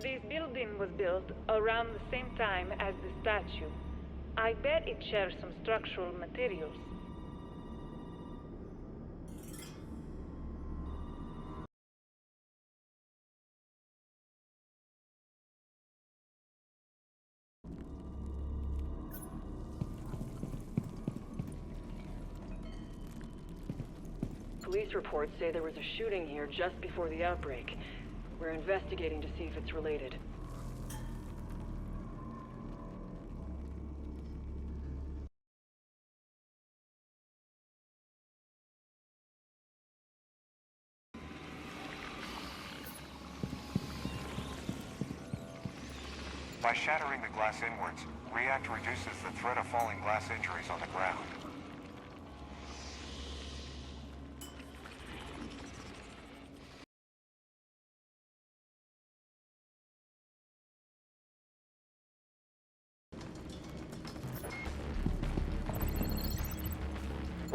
This building was built around the same time as the statue. I bet it shares some structural materials. Police reports say there was a shooting here just before the outbreak. We're investigating to see if it's related. By shattering the glass inwards, React reduces the threat of falling glass injuries on the ground.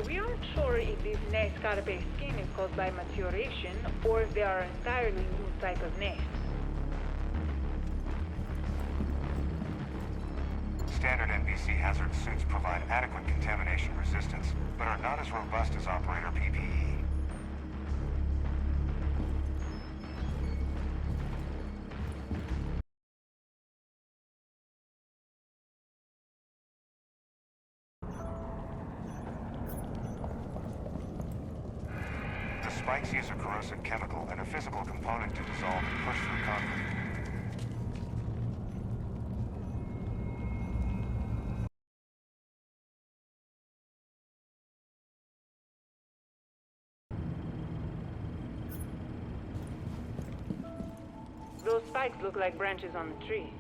We aren't sure if this nest carapace skin is caused by maturation or if they are an entirely new type of nest. Standard NBC hazard suits provide adequate contamination resistance, but are not as robust as operator PPE. The spikes use a corrosive chemical and a physical component to dissolve and push through concrete. Those spikes look like branches on a tree.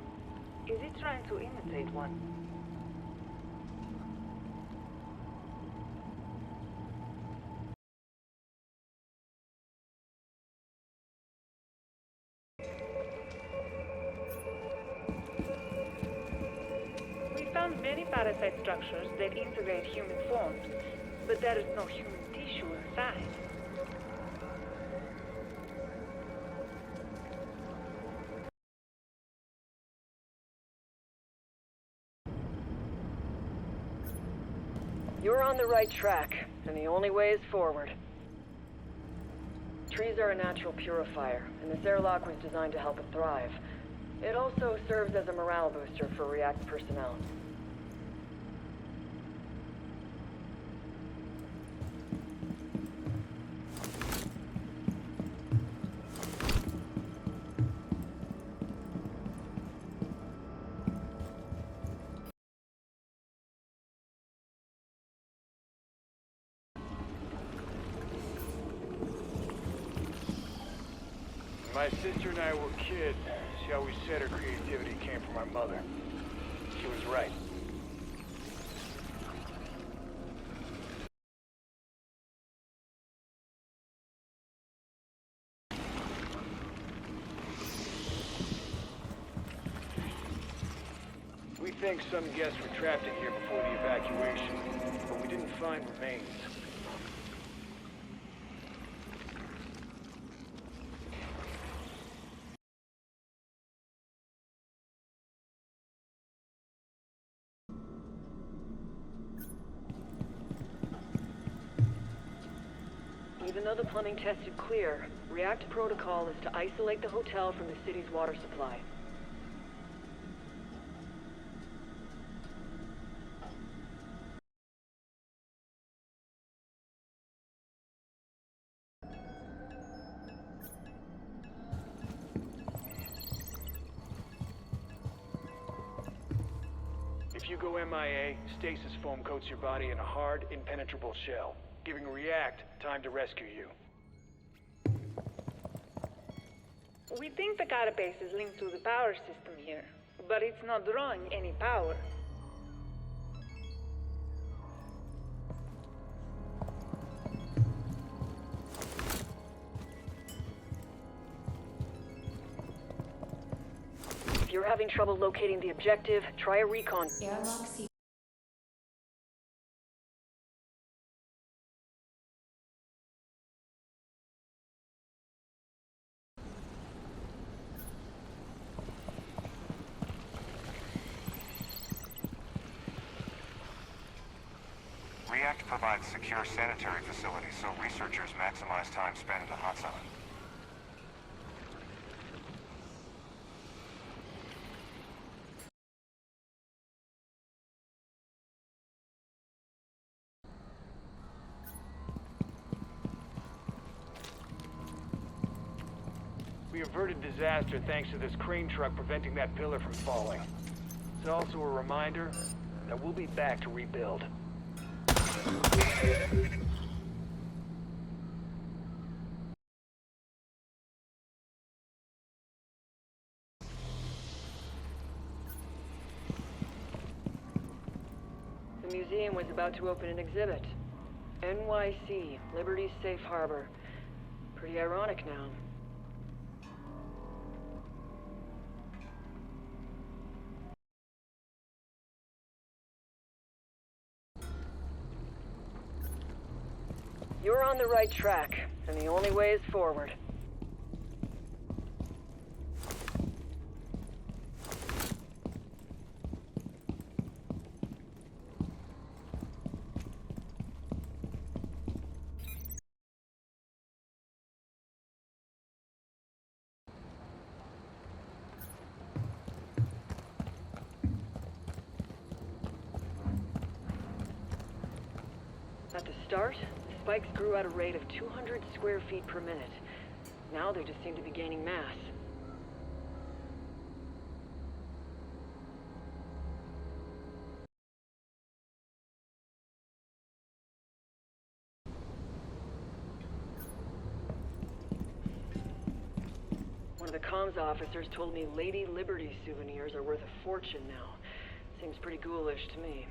Is it trying to imitate one? We found many parasite structures that integrate human forms, but there is no human tissue inside. You're on the right track, and the only way is forward. Trees are a natural purifier, and this airlock was designed to help it thrive. It also serves as a morale booster for React personnel. My sister and I were kids. She always said her creativity came from my mother. She was right. We think some guests were trapped in here before the evacuation, but we didn't find remains. Even though the plumbing tested clear, React protocol is to isolate the hotel from the city's water supply. If you go MIA, stasis foam coats your body in a hard, impenetrable shell, giving React time to rescue you. We think the carapace is linked to the power system here, but it's not drawing any power. If you're having trouble locating the objective, try a recon. Airlock Suites. provides secure sanitary facilities so researchers maximize time spent in the hot zone. We averted disaster thanks to this crane truck preventing that pillar from falling. It's also a reminder that we'll be back to rebuild. The museum was about to open an exhibit. NYC, Liberty's Safe Harbor. Pretty ironic now. You're on the right track, and the only way is forward. At the start, spikes grew at a rate of 200 square feet per minute. Now they just seem to be gaining mass. One of the comms officers told me Lady Liberty souvenirs are worth a fortune now. Seems pretty ghoulish to me.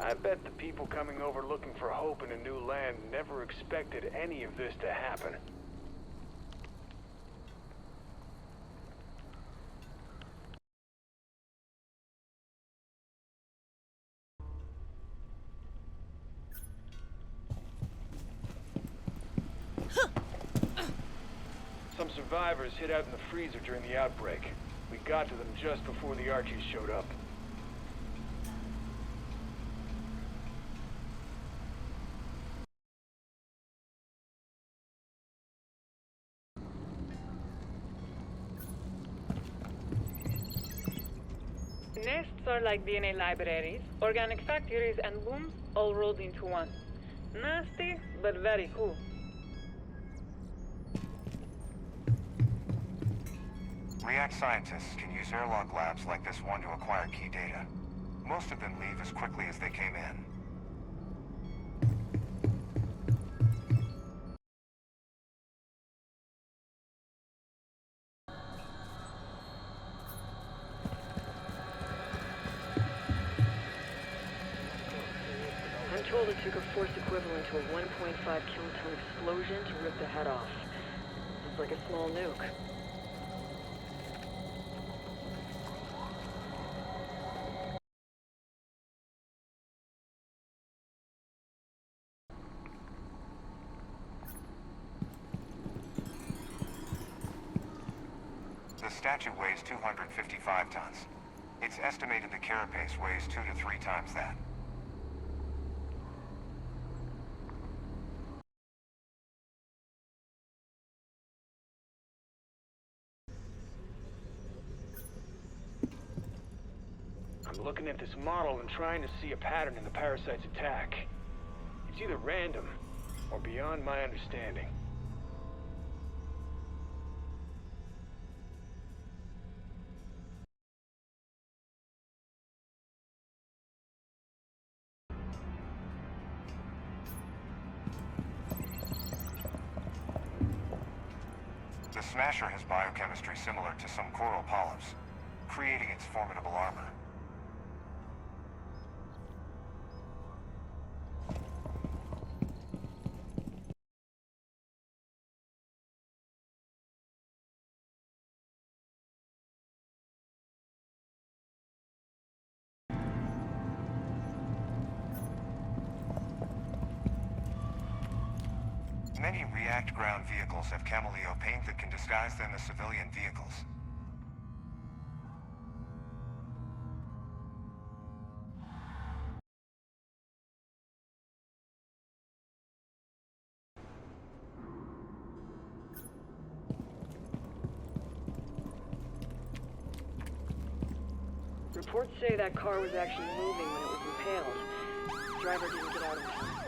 I bet the people coming over looking for hope in a new land never expected any of this to happen. Some survivors hid out in the freezer during the outbreak. We got to them just before the Archies showed up. Nests are like DNA libraries, organic factories, and wombs all rolled into one. Nasty, but very cool. React scientists can use airlock labs like this one to acquire key data. Most of them leave as quickly as they came in. I'm told it took a force equivalent to a 1.5 kiloton explosion to rip the head off. It's like a small nuke. The statue weighs 255 tons. It's estimated the carapace weighs 2 to 3 times that. I'm looking at this model and trying to see a pattern in the Parasite's attack. It's either random or beyond my understanding. The Smasher has biochemistry similar to some coral polyps, creating its formidable armor. Many React ground vehicles have Cameleo paint that can disguise them as civilian vehicles. Reports say that car was actually moving when it was impaled. The driver didn't get out in time.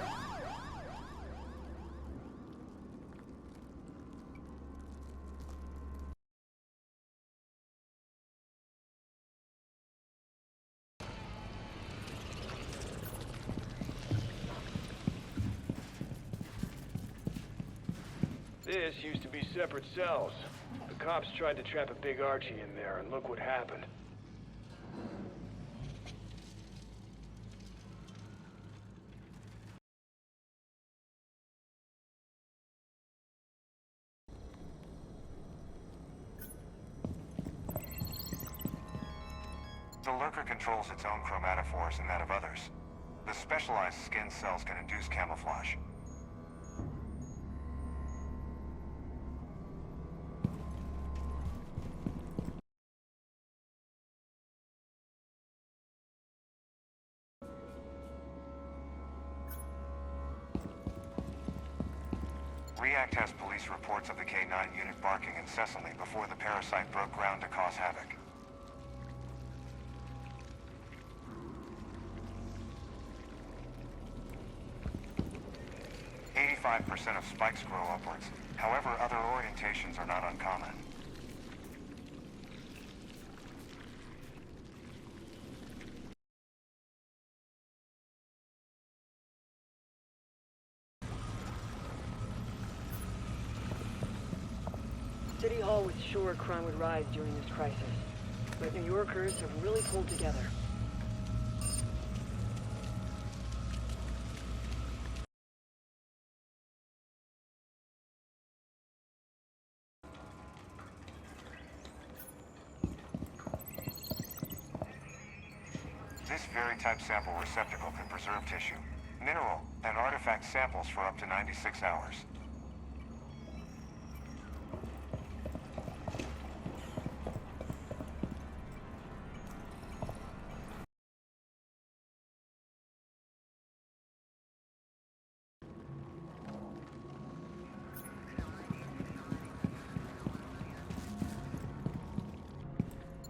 This used to be separate cells. The cops tried to trap a big Archie in there, and look what happened. The lurker controls its own chromatophores and that of others. The specialized skin cells can induce camouflage. React has police reports of the K-9 unit barking incessantly before the Parasite broke ground to cause havoc. %5% of spikes grow upwards. However, other orientations are not uncommon. City Hall was sure crime would rise during this crisis, but New Yorkers have really pulled together. This very type sample receptacle can preserve tissue, mineral, and artifact samples for up to 96 hours.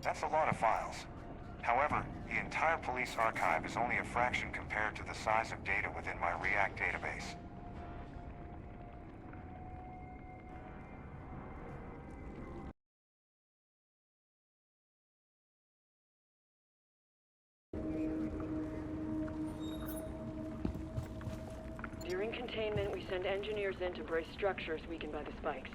That's a lot of files. However, the entire police archive is only a fraction compared to the size of data within my React database. During containment, we send engineers in to brace structures weakened by the spikes.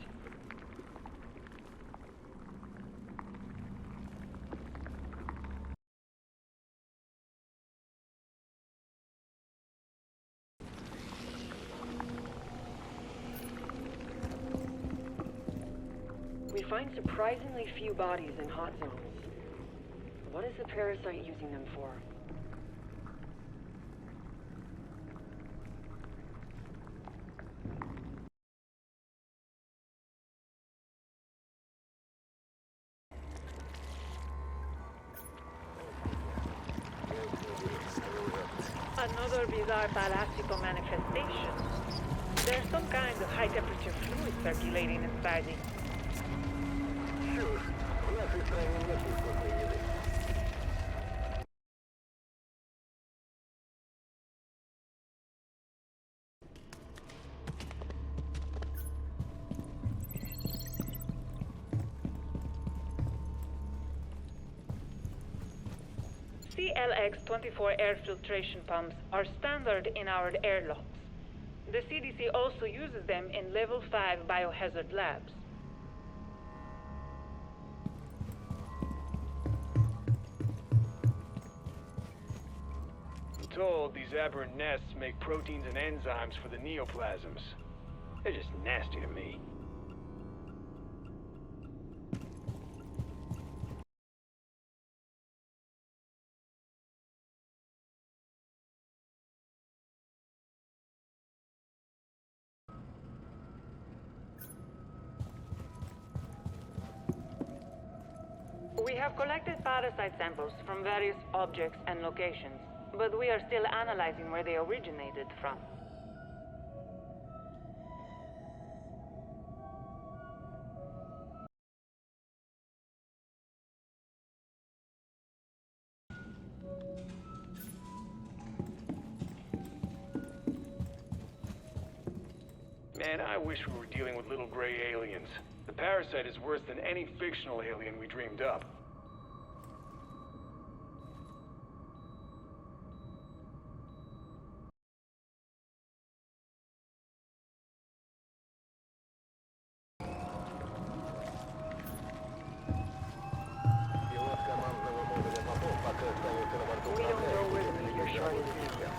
We find surprisingly few bodies in hot zones. What is the Parasite using them for? Another bizarre biological manifestation. There's some kind of high-temperature fluid circulating inside it. CLX-24 air filtration pumps are standard in our airlocks. The CDC also uses them in Level 5 biohazard labs. I'm told these aberrant nests make proteins and enzymes for the neoplasms. They're just nasty to me. have collected parasite samples from various objects and locations, but we are still analyzing where they originated from. Man, I wish we were dealing with little gray aliens. The Parasite is worse than any fictional alien we dreamed up. We don't know where the meteor shard is now.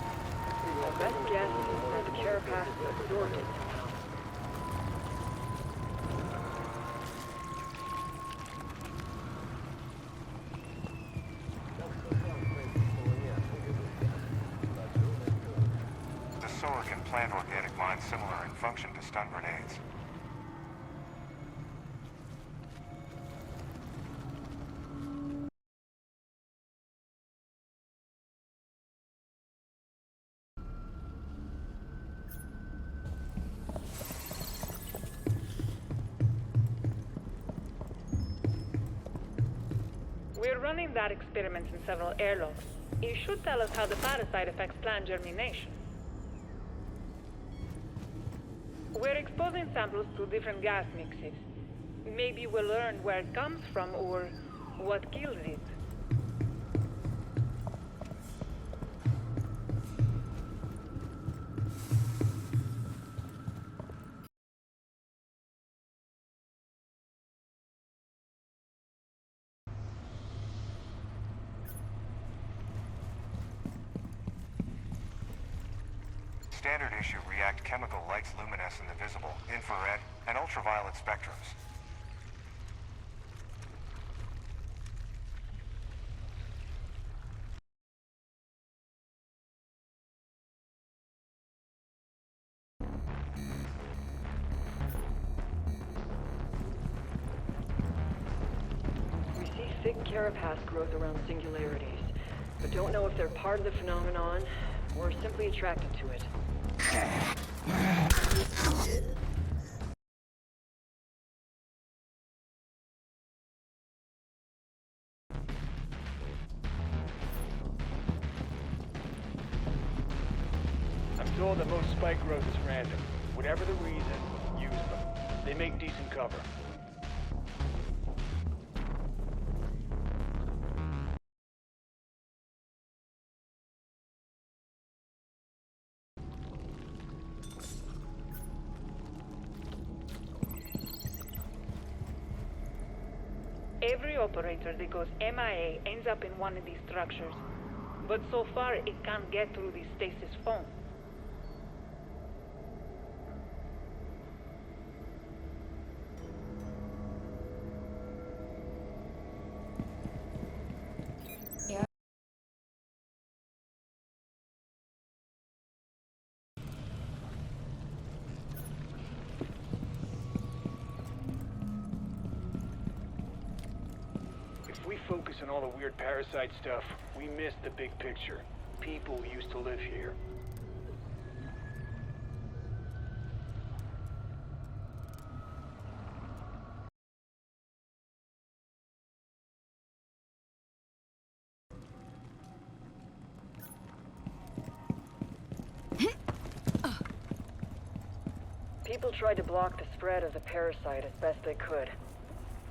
Our best guess is that the Carapace absorbed it somehow. The SOAR can plant organic mines similar in function to stun grenades. We're running that experiment in several airlocks. It should tell us how the parasite affects plant germination. We're exposing samples to different gas mixes. Maybe we'll learn where it comes from or what killed it. Standard issue react chemical lights luminesce in the visible, infrared, and ultraviolet spectrums. We see thick carapace growth around singularities, but don't know if they're part of the phenomenon or simply attracted to it. I'm told that most spike growth is random. Whatever the reason, use them. They make decent cover. Every operator that goes MIA ends up in one of these structures. But so far, it can't get through the stasis foam. If we focus on all the weird parasite stuff, we miss the big picture. People used to live here. People tried to block the spread of the parasite as best they could.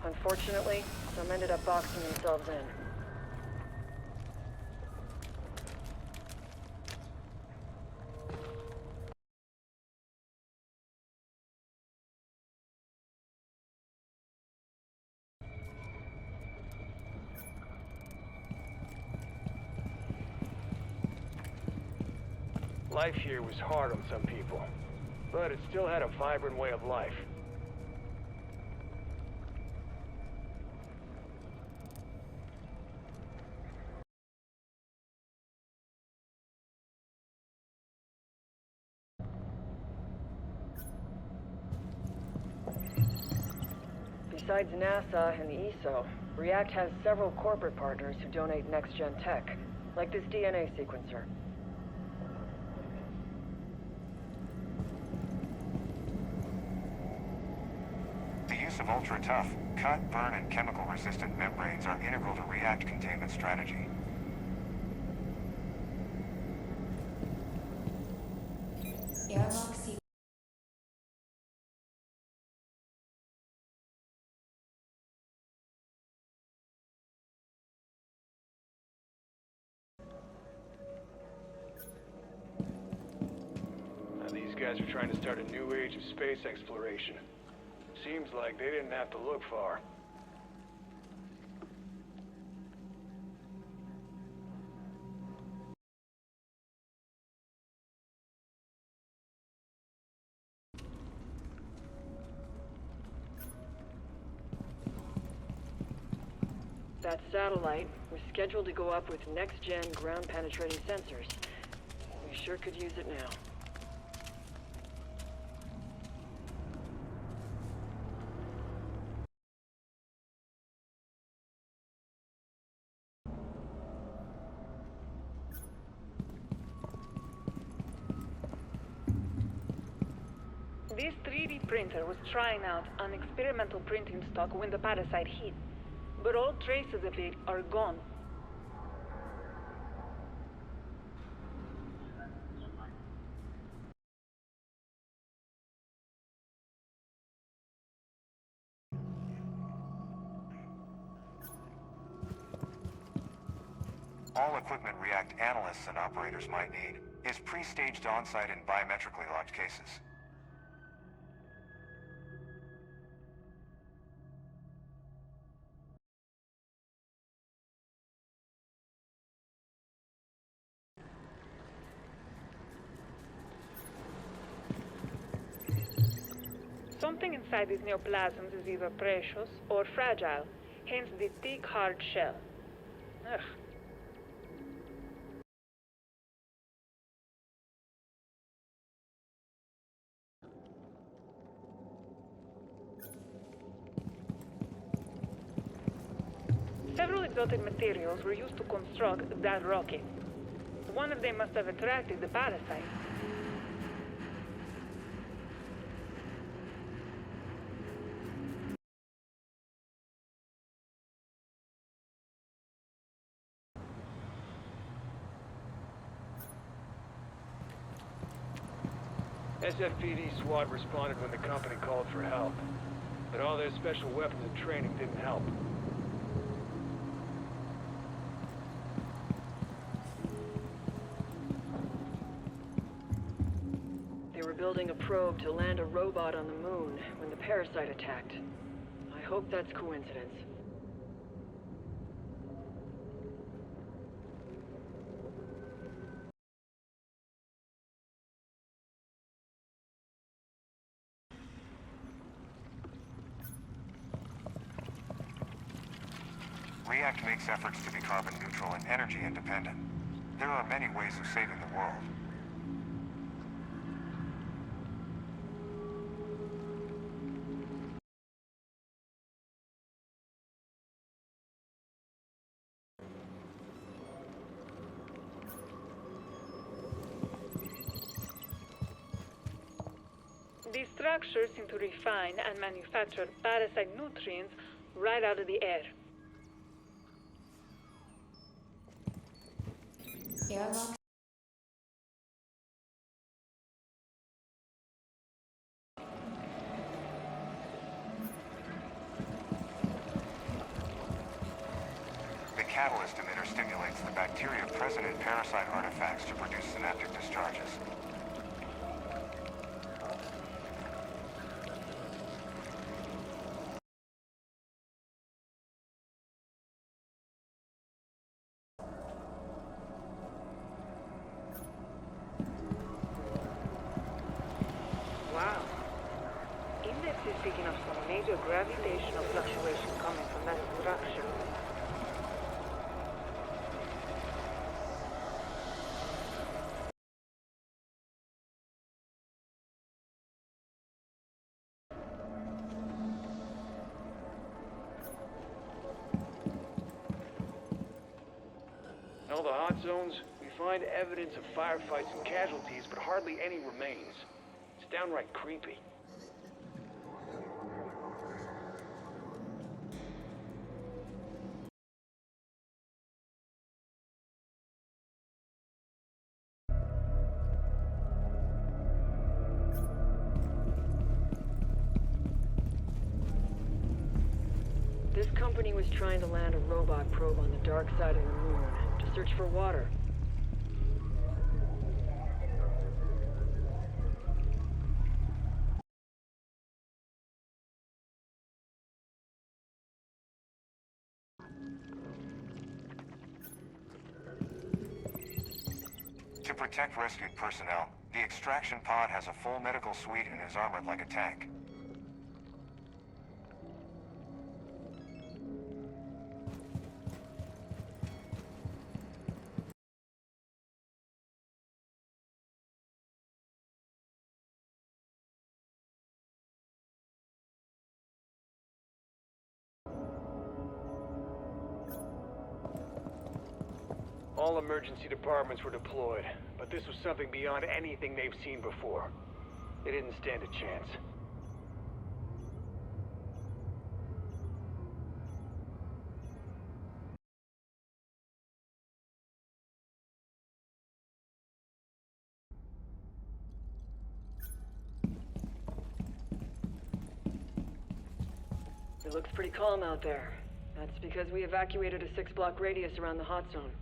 Unfortunately, some ended up boxing themselves in. Life here was hard on some people, but it still had a vibrant way of life. These Besides NASA and the ESO, React has several corporate partners who donate next-gen tech, like this DNA sequencer. The use of ultra-tough, cut, burn, and chemical-resistant membranes are integral to React containment strategy. Airlock Suites. Now these guys are trying to start a new age of space exploration. Seems like they didn't have to look far. That satellite was scheduled to go up with next-gen ground-penetrating sensors. We sure could use it now. This 3D printer was trying out an experimental printing stock when the Parasite hit, but all traces of it are gone. All equipment React analysts and operators might need is pre-staged on-site in biometrically locked cases. Something inside these neoplasms is either precious or fragile, hence the thick, hard shell. Ugh. Several exotic materials were used to construct that rocket. One of them must have attracted the Parasite. SFPD SWAT responded when the company called for help, but all their special weapons and training didn't help. They were building a probe to land a robot on the moon when the Parasite attacked. I hope that's coincidence. React makes efforts to be carbon neutral and energy independent. There are many ways of saving the world. These structures seem to refine and manufacture parasite nutrients right out of the air. Airlock. The catalyst emitter stimulates the bacteria present in parasite artifacts to produce synaptic discharges. Wow. Index is picking up some major gravitational fluctuation coming from that structure. In all the hot zones, we find evidence of firefights and casualties, but hardly any remains. It's downright creepy. This company was trying to land a robot probe on the dark side of the moon to search for water. To protect rescued personnel, the extraction pod has a full medical suite and is armored like a tank. All emergency departments were deployed, but this was something beyond anything they've seen before. They didn't stand a chance. It looks pretty calm out there. That's because we evacuated a 6-block radius around the hot zone.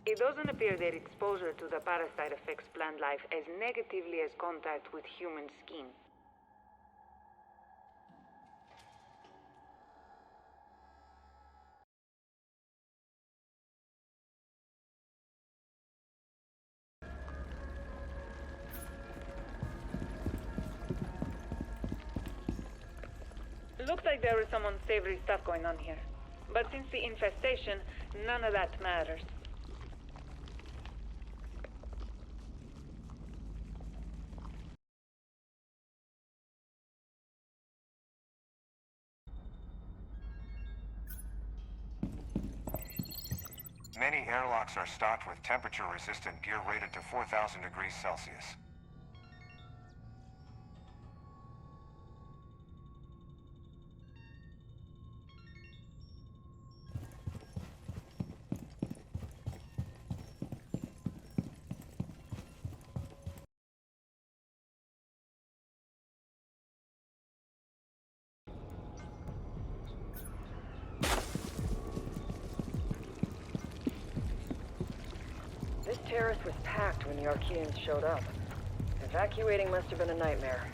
It doesn't appear that exposure to the parasite affects plant life as negatively as contact with human skin. Looks like there was some unsavory stuff going on here. But since the infestation, none of that matters. Many airlocks are stocked with temperature-resistant gear rated to 4,000 degrees Celsius. This terrace was packed when the Archaeans showed up. Evacuating must have been a nightmare.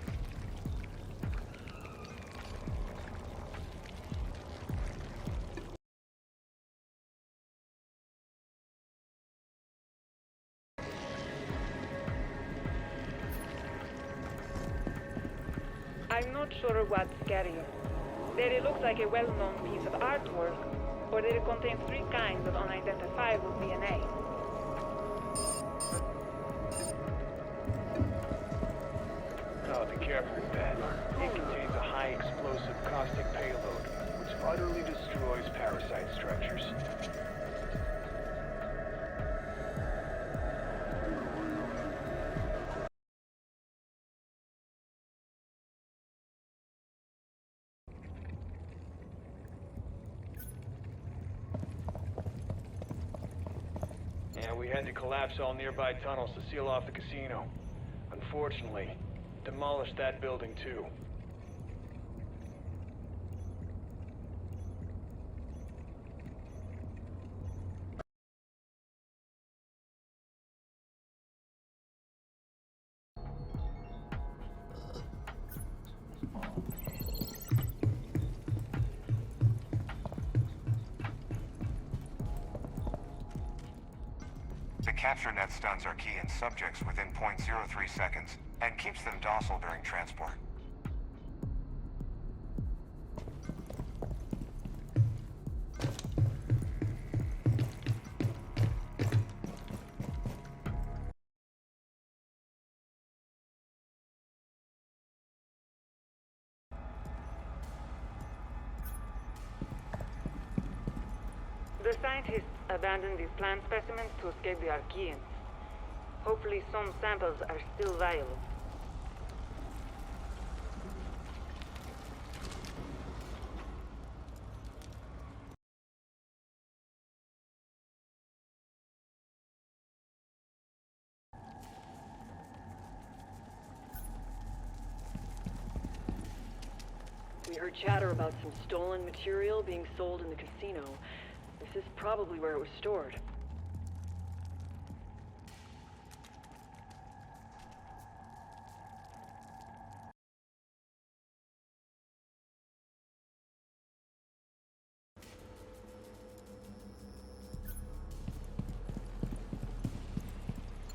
I'm not sure what's scarier. That it looks like a well-known piece of artwork, or that it contains 3 kinds of unidentifiable DNA. Oh, be careful with that. It contains a high explosive caustic payload, which utterly destroys parasite structures. Yeah, we had to collapse all nearby tunnels to seal off the casino. Unfortunately, demolished that building too. The capture net stuns Archaean subjects within 0.03 seconds and keeps them docile during transport. The scientists abandoned these plant specimens to escape the Archeans. Hopefully some samples are still viable. We heard chatter about some stolen material being sold in the casino. This is probably where it was stored.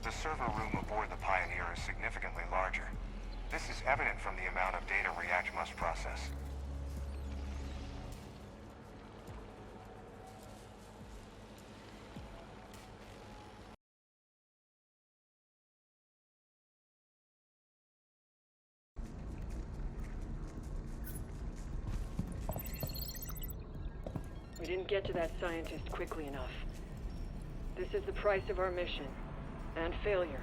The server room aboard the Pioneer is significantly larger. This is evident from the amount of data React must process. We didn't get to that scientist quickly enough. This is the price of our mission. And failure.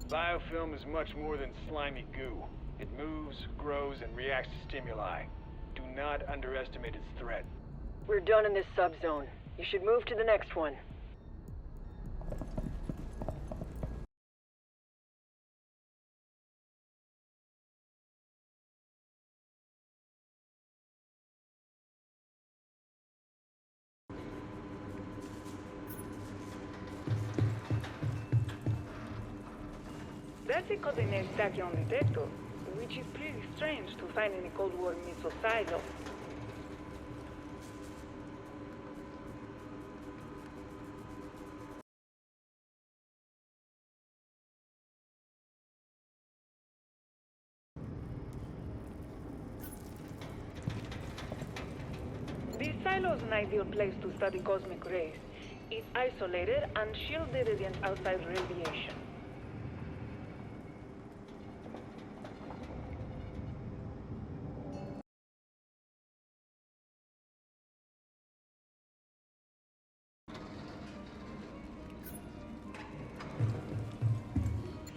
Biofilm is much more than slimy goo. It moves, grows, and reacts to stimuli. Do not underestimate its threat. We're done in this subzone. You should move to the next one. That's a coordinate tachyon detector, which is pretty strange to find in a Cold War missile silo. This silo is an ideal place to study cosmic rays. It's isolated and shielded against outside radiation.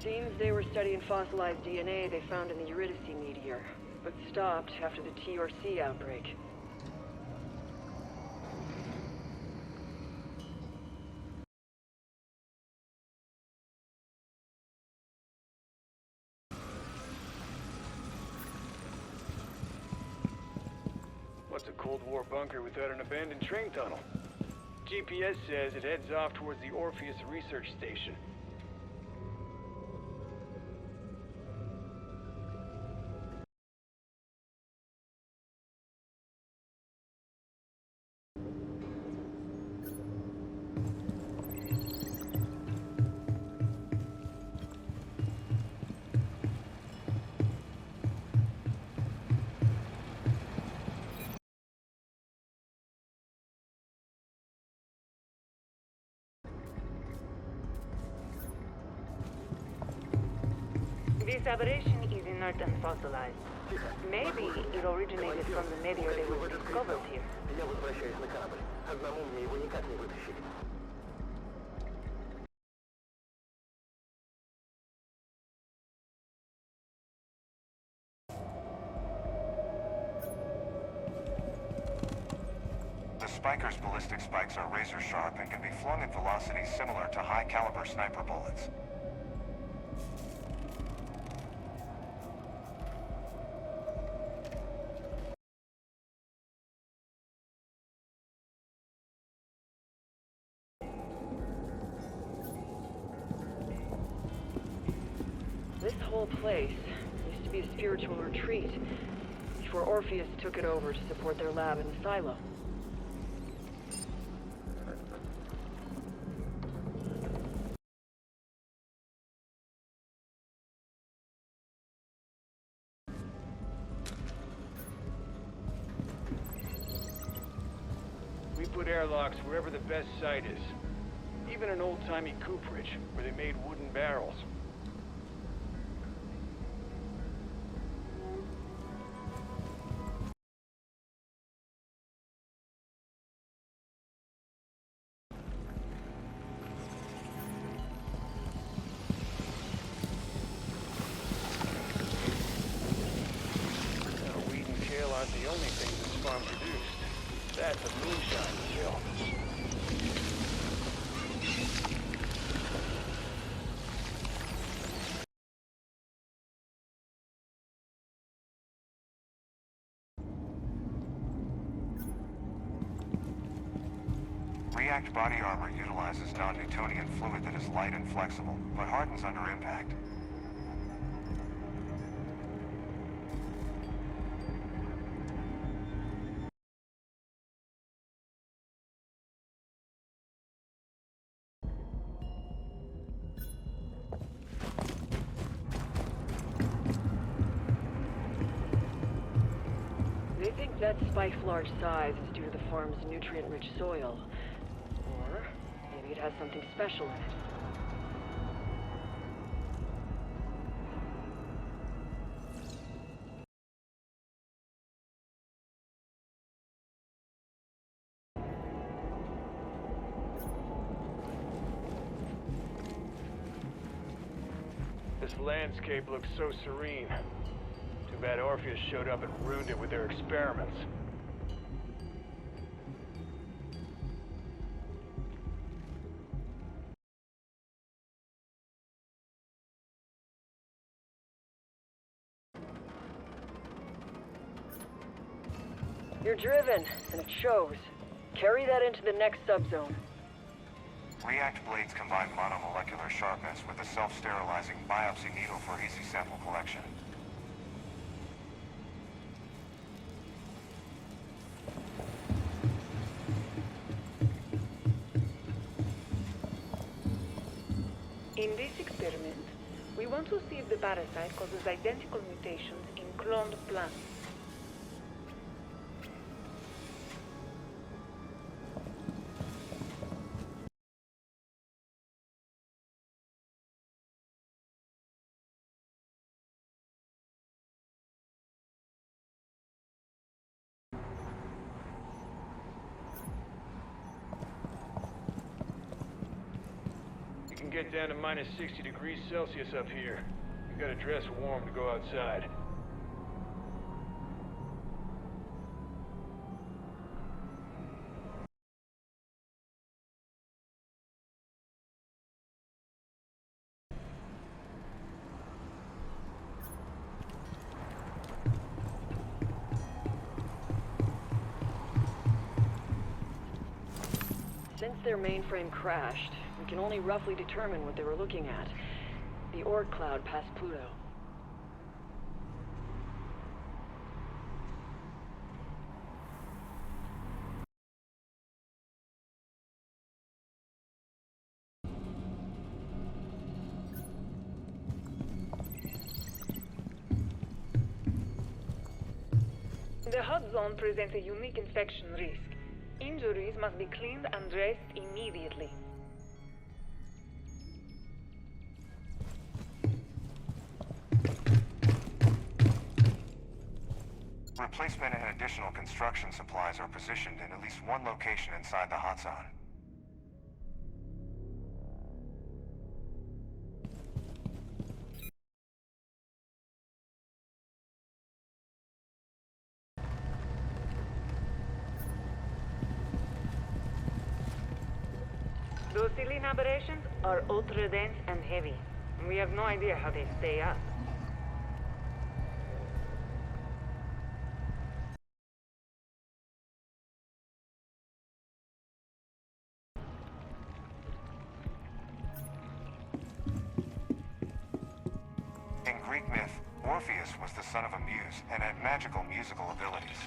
Seems they were studying fossilized DNA they found in the Eurydice meteor, but stopped after the TRC outbreak. What's a Cold War bunker without an abandoned train tunnel? GPS says it heads off towards the Orpheus research station. This aberration is inert and fossilized. Maybe it originated from the meteor that was discovered here. Я возвращаюсь на корабль. Одному мне его никак не вытащить. The Spiker's ballistic spikes are razor sharp and can be flung at velocities similar to high-caliber sniper bullets. This whole place used to be a spiritual retreat before Orpheus took it over to support their lab in the silo. We put airlocks wherever the best site is. Even an old-timey cooperage where they made wooden barrels. Weed and kale aren't the only things this farm produced. That's a moonshine kill. React body armor utilizes non-Newtonian fluid that is light and flexible, but hardens under impact. They think that spike's large size is due to the farm's nutrient-rich soil. Or maybe it has something special in it. This landscape looks so serene. Too bad Orpheus showed up and ruined it with their experiments. You're driven, and it shows. Carry that into the next subzone. React blades combine monomolecular sharpness with a self-sterilizing biopsy needle for easy sample collection. In this experiment, we want to see if the parasite causes identical mutations in cloned plants. Get down to minus 60 degrees Celsius up here. You gotta dress warm to go outside. Since their mainframe crashed, we can only roughly determine what they were looking at. The Oort cloud past Pluto. The hot zone presents a unique infection risk. Injuries must be cleaned and dressed immediately. Replacement and additional construction supplies are positioned in at least one location inside the hot zone. Those ceiling aberrations are ultra-dense and heavy. We have no idea how they stay up. In Greek myth, Orpheus was the son of a muse and had magical musical abilities.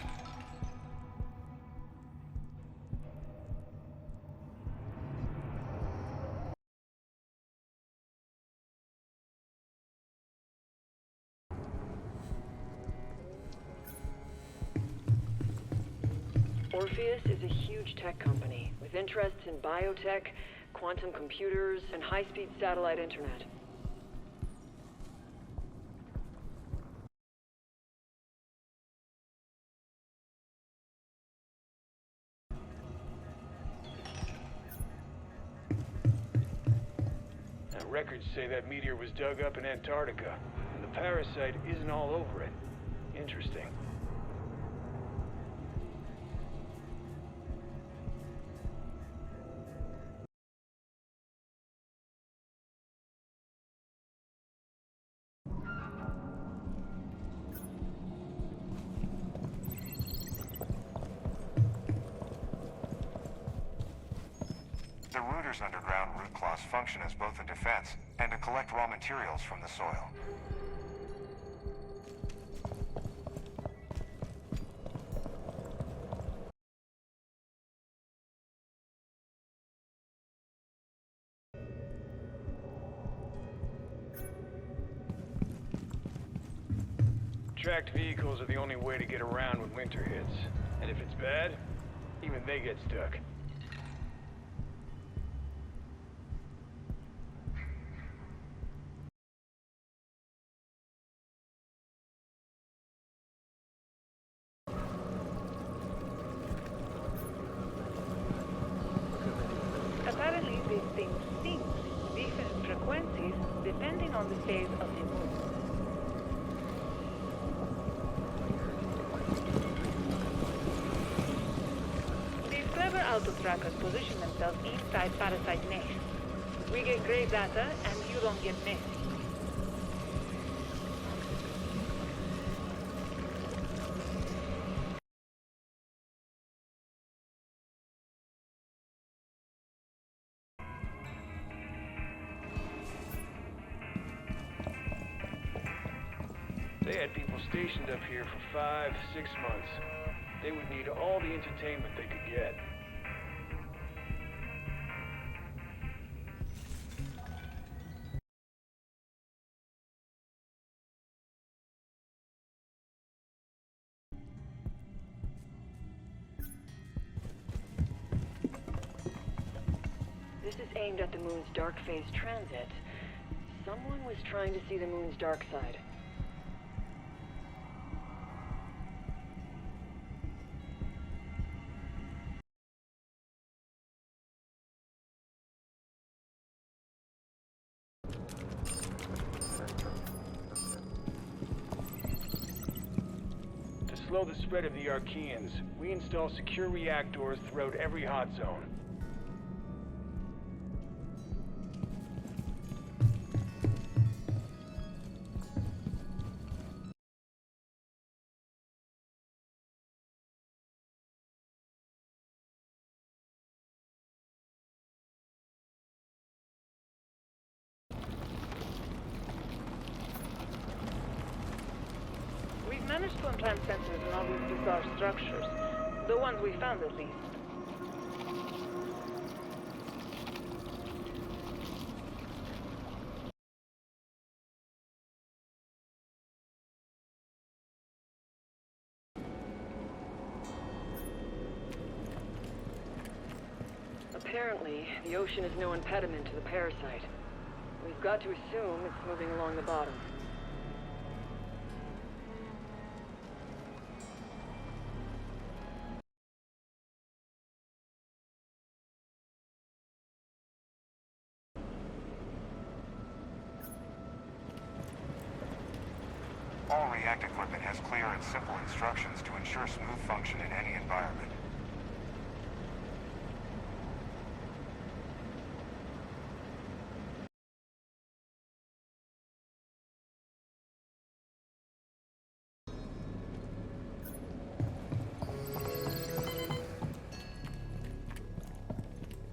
Orpheus is a huge tech company with interests in biotech, quantum computers, and high-speed satellite internet. Now, records say that meteor was dug up in Antarctica, and the Parasite isn't all over it. Interesting. The Router's underground root claws function as both a defense and to collect raw materials from the soil. Tracked vehicles are the only way to get around when winter hits. And if it's bad, even they get stuck. Apparently these things sync different frequencies depending on the phase of the moon. These clever auto-trackers position themselves inside Parasite nests. We get great data and you don't get messy. They had people stationed up here for 5, 6 months. They would need all the entertainment they could get. This is aimed at the moon's dark phase transit. Someone was trying to see the moon's dark side. To slow the spread of the Archeans, we install secure reactors throughout every hot zone. We've managed to implant sensors in all these bizarre structures. The ones we found, at least. Apparently, the ocean is no impediment to the Parasite. We've got to assume it's moving along the bottom. All React equipment has clear and simple instructions to ensure smooth function in any environment.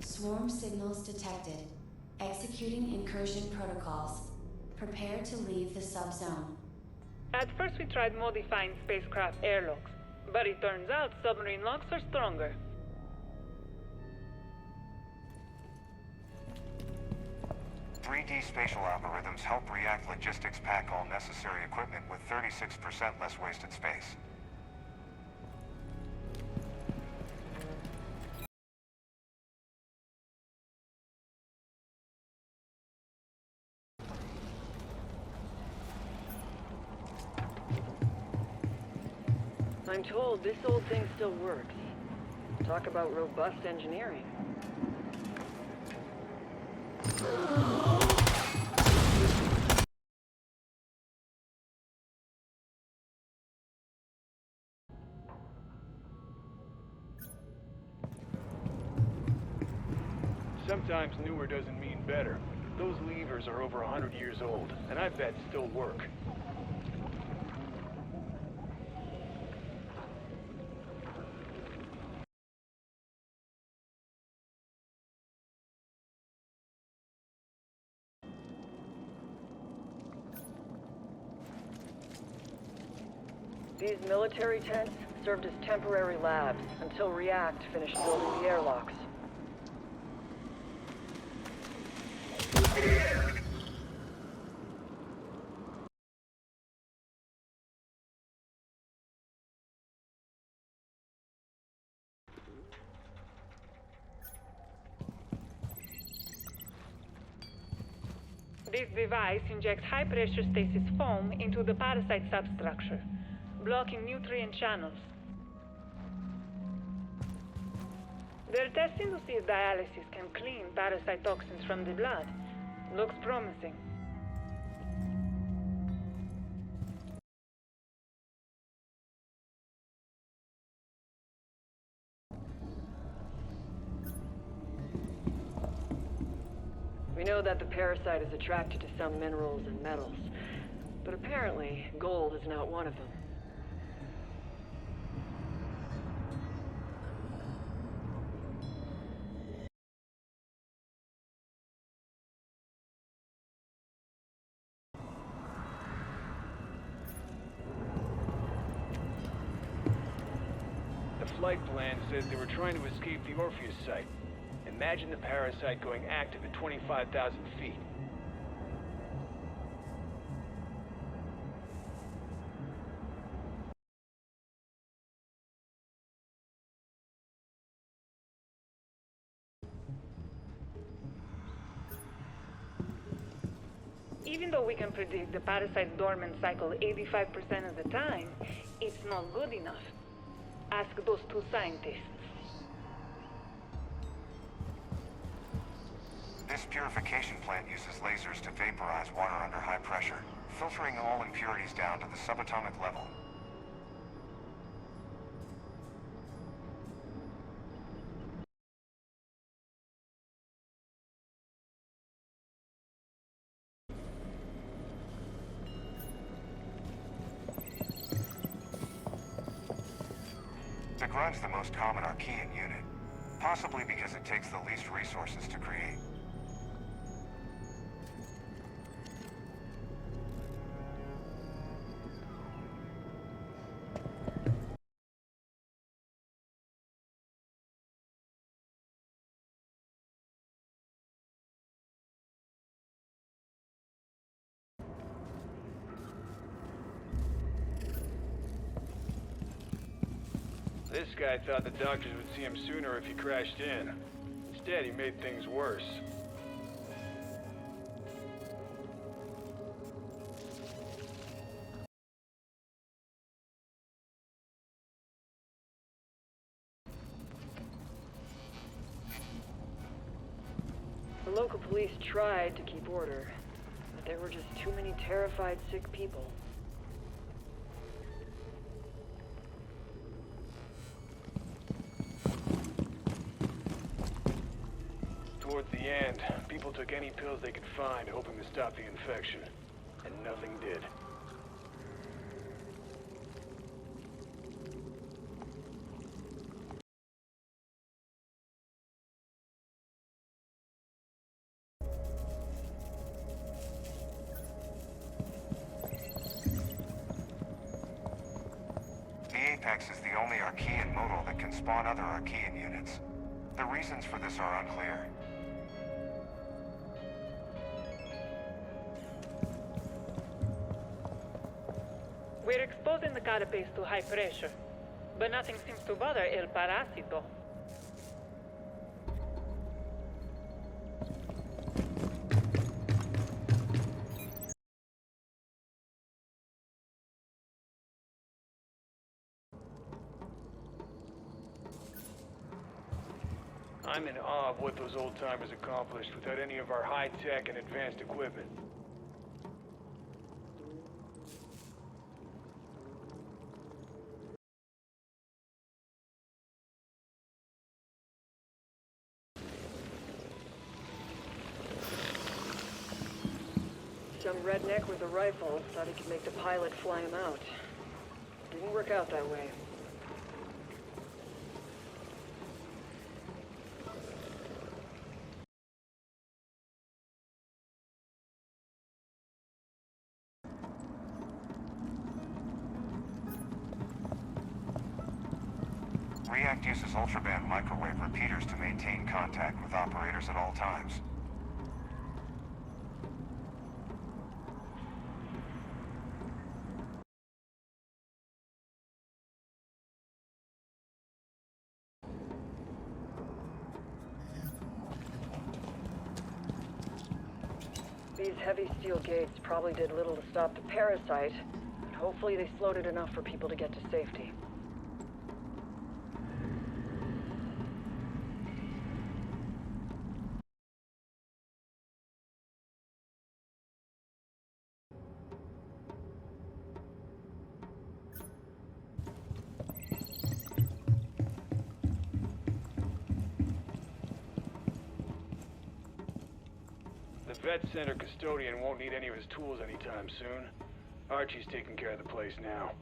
Swarm signals detected. Executing incursion protocols. Prepare to leave the subzone. At first we tried modifying spacecraft airlocks, but it turns out submarine locks are stronger. "3D spatial algorithms help React Logistics pack all necessary equipment with 36% less wasted space. I'm told this old thing still works. Talk about robust engineering. Sometimes newer doesn't mean better. Those levers are over 100 years old, and I bet still work. These military tents served as temporary labs until React finished building the airlocks. This device injects high-pressure stasis foam into the parasite substructure, blocking nutrient channels. They're testing to see if dialysis can clean parasite toxins from the blood. Looks promising. We know that the parasite is attracted to some minerals and metals, but apparently gold is not one of them. The flight plan says they were trying to escape the Orpheus site. Imagine the parasite going active at 25,000 feet. Even though we can predict the parasite's dormant cycle 85% of the time, it's not good enough. Ask those two scientists. This purification plant uses lasers to vaporize water under high pressure, filtering all impurities down to the subatomic level. The Grunt's the most common Archean unit, possibly because it takes the least resources to create. This guy thought the doctors would see him sooner if he crashed in. Instead, he made things worse. The local police tried to keep order, but there were just too many terrified, sick people. Towards the end, people took any pills they could find, hoping to stop the infection. And nothing did. The Apex is the only Archean modal that can spawn other Archean units. The reasons for this are unclear. We're exposing the carapace to high pressure, but nothing seems to bother El Parásito. I'm in awe of what those old-timers accomplished without any of our high-tech and advanced equipment. Some redneck with a rifle thought he could make the pilot fly him out. Didn't work out that way. React uses ultraband microwave repeaters to maintain contact with operators at all times. These heavy steel gates probably did little to stop the Parasite, but hopefully they slowed it enough for people to get to safety. The vet center custodian won't need any of his tools anytime soon. Archie's taking care of the place now.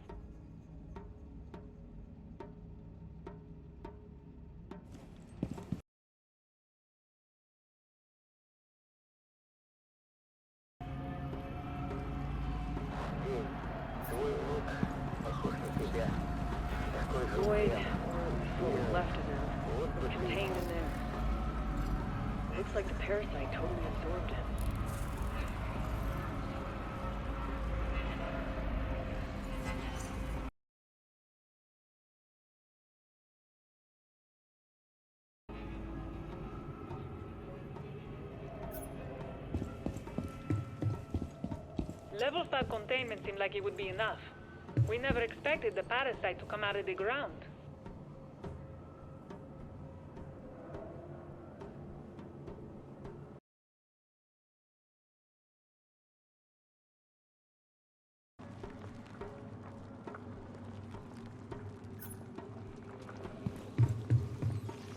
Void, or what was left of them, contained in there. Looks like the Parasite totally absorbed it. Level 5 containment seemed like it would be enough. We never expected the Parasite to come out of the ground.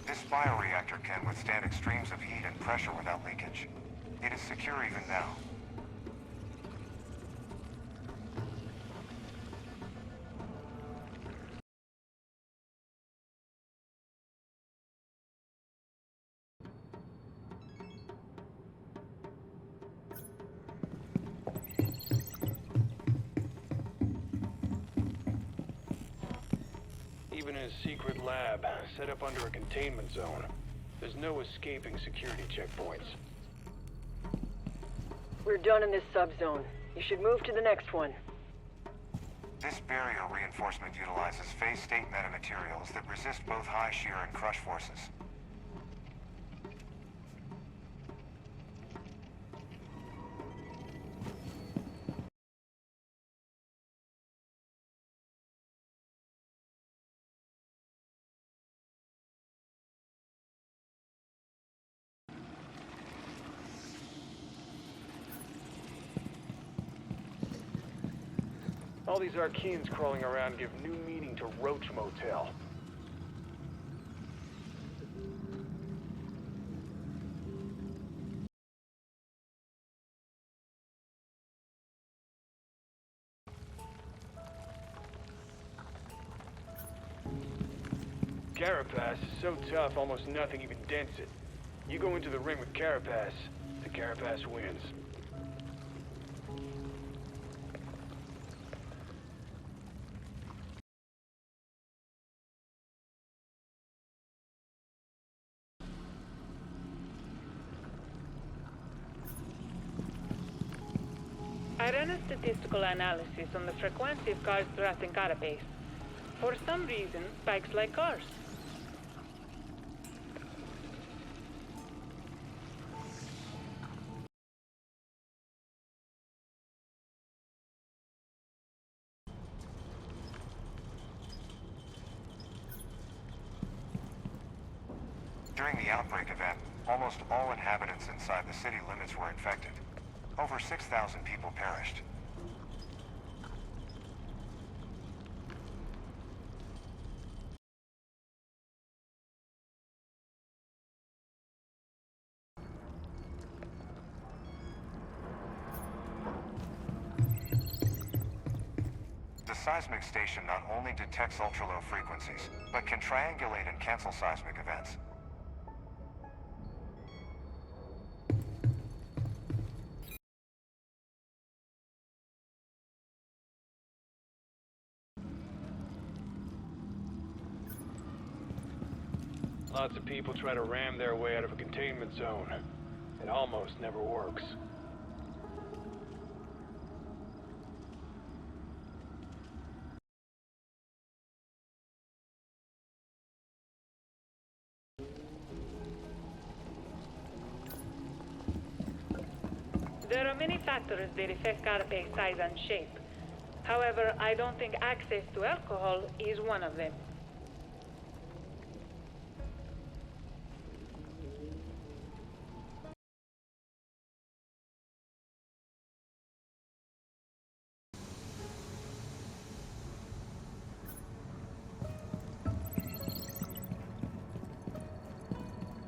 This bioreactor can withstand extremes of heat and pressure without leakage. It is secure even now. Even in a secret lab, set up under a containment zone, there's no escaping security checkpoints. We're done in this subzone. You should move to the next one. This barrier reinforcement utilizes phase state metamaterials that resist both high shear and crush forces. All these Archeans crawling around give new meaning to Roach Motel. Carapace is so tough, almost nothing even dents it. You go into the ring with Carapace, the Carapace wins. I ran a statistical analysis on the frequency of cars crossing Carapace. For some reason, spikes like cars. During the outbreak event, almost all inhabitants inside the city limits were infected. Over 6,000 people perished. The seismic station not only detects ultra-low frequencies, but can triangulate and cancel seismic events. Lots of people try to ram their way out of a containment zone. It almost never works. There are many factors that affect carapace size and shape. However, I don't think access to alcohol is one of them.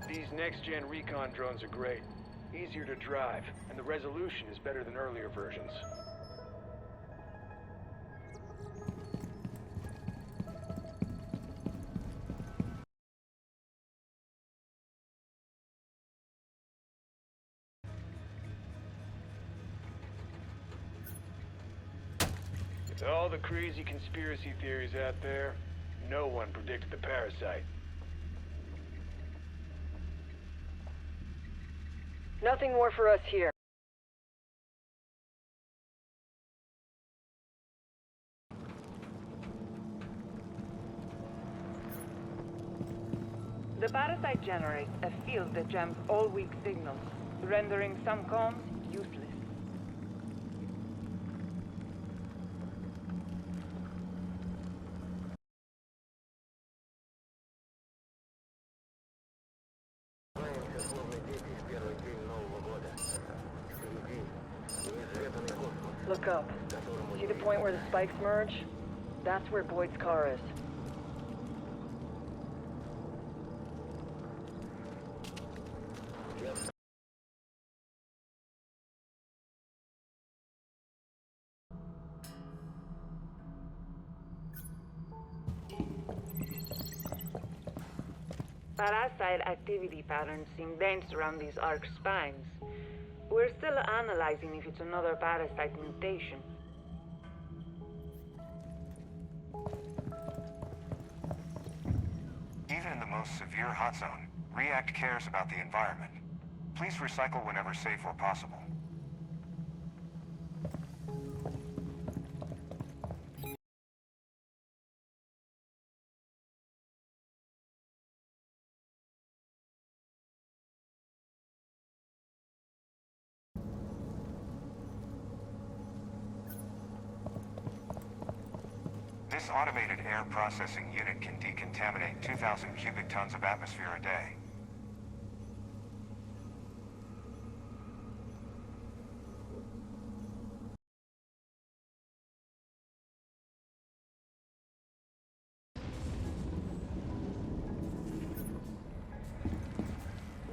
These next-gen recon drones are great. Easier to drive, and the resolution is better than earlier versions. With all the crazy conspiracy theories out there, no one predicted the Parasite. Nothing more for us here. The Parasite generates a field that jams all weak signals, rendering some comms useless. Look up. See the point where the spikes merge? That's where Boyd's car is. Parasite activity patterns seem dense around these arc spines. We're still analyzing if it's another parasite mutation. Even in the most severe hot zone, REACT cares about the environment. Please recycle whenever safe or possible. This automated air processing unit can decontaminate 2,000 cubic tons of atmosphere a day.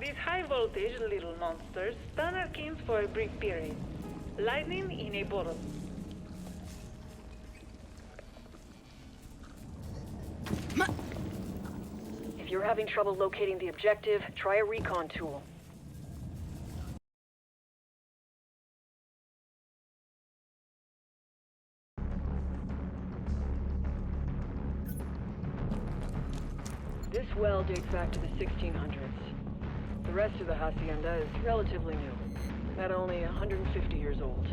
These high-voltage little monsters stun our kins for a brief period. Lightning in a bottle. If you're having trouble locating the objective, try a recon tool. This well dates back to the 1600s. The rest of the hacienda is relatively new, at only 150 years old.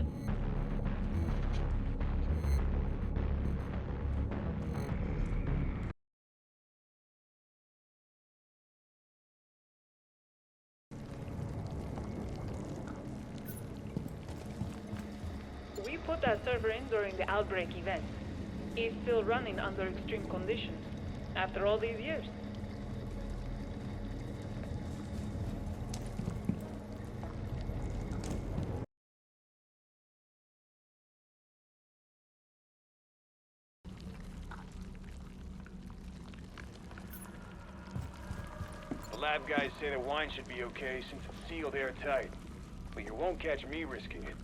We put that server in during the outbreak event. It's still running under extreme conditions, after all these years. lab guys say the wine should be okay since it's sealed airtight. But you won't catch me risking it.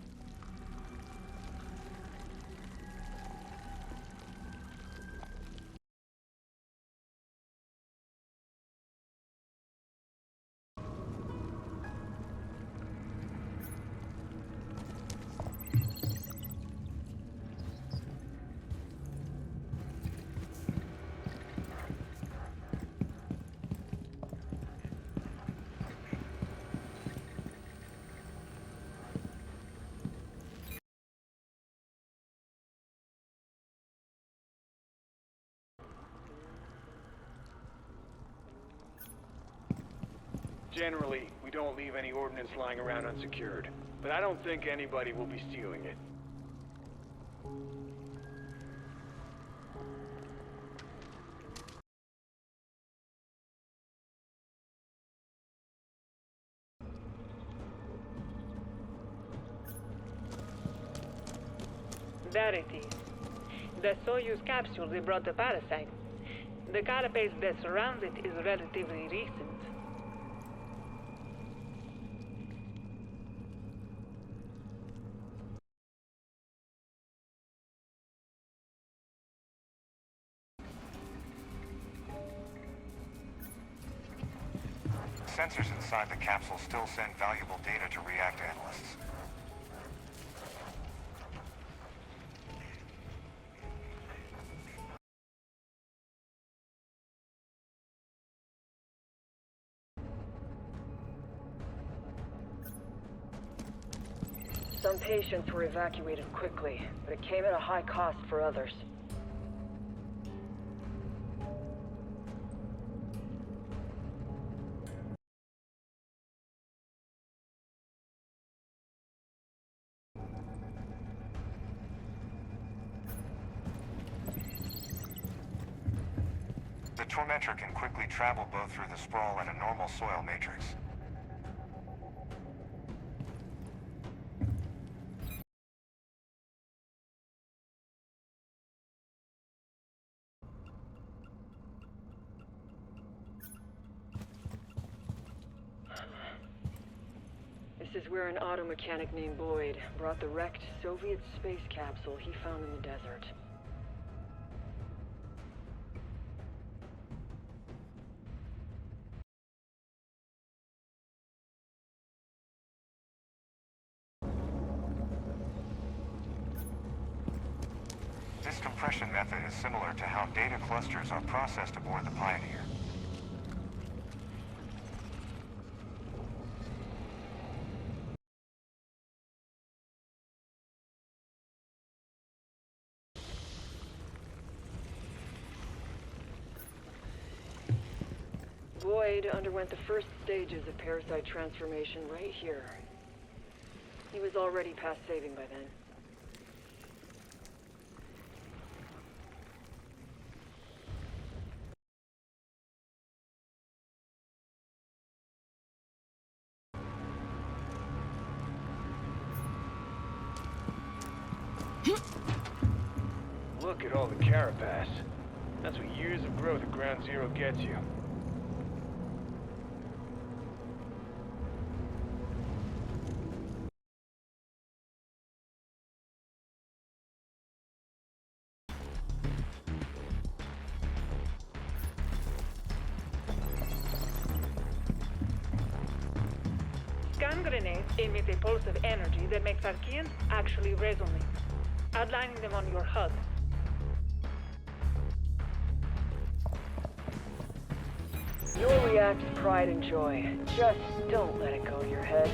Generally, we don't leave any ordnance lying around unsecured, but I don't think anybody will be stealing it. There it is. The Soyuz capsule they brought the Parasite. The carapace that surrounds it is relatively recent. Sensors inside the capsule still send valuable data to react analysts. Some patients were evacuated quickly, but it came at a high cost for others. The Tormentor can quickly travel both through the sprawl and a normal soil matrix. This is where an auto mechanic named Boyd brought the wrecked Soviet space capsule he found in the desert. This compression method is similar to how data clusters are processed aboard the Pioneer. Boyd underwent the first stages of Parasite transformation right here. He was already past saving by then. Look at all the carapace. That's what years of growth at Ground Zero gets you. Scan grenades emit a pulse of energy that makes Archeans actually resonate, outlining them on your HUD. You'll react to pride and joy. Just don't let it go to your head.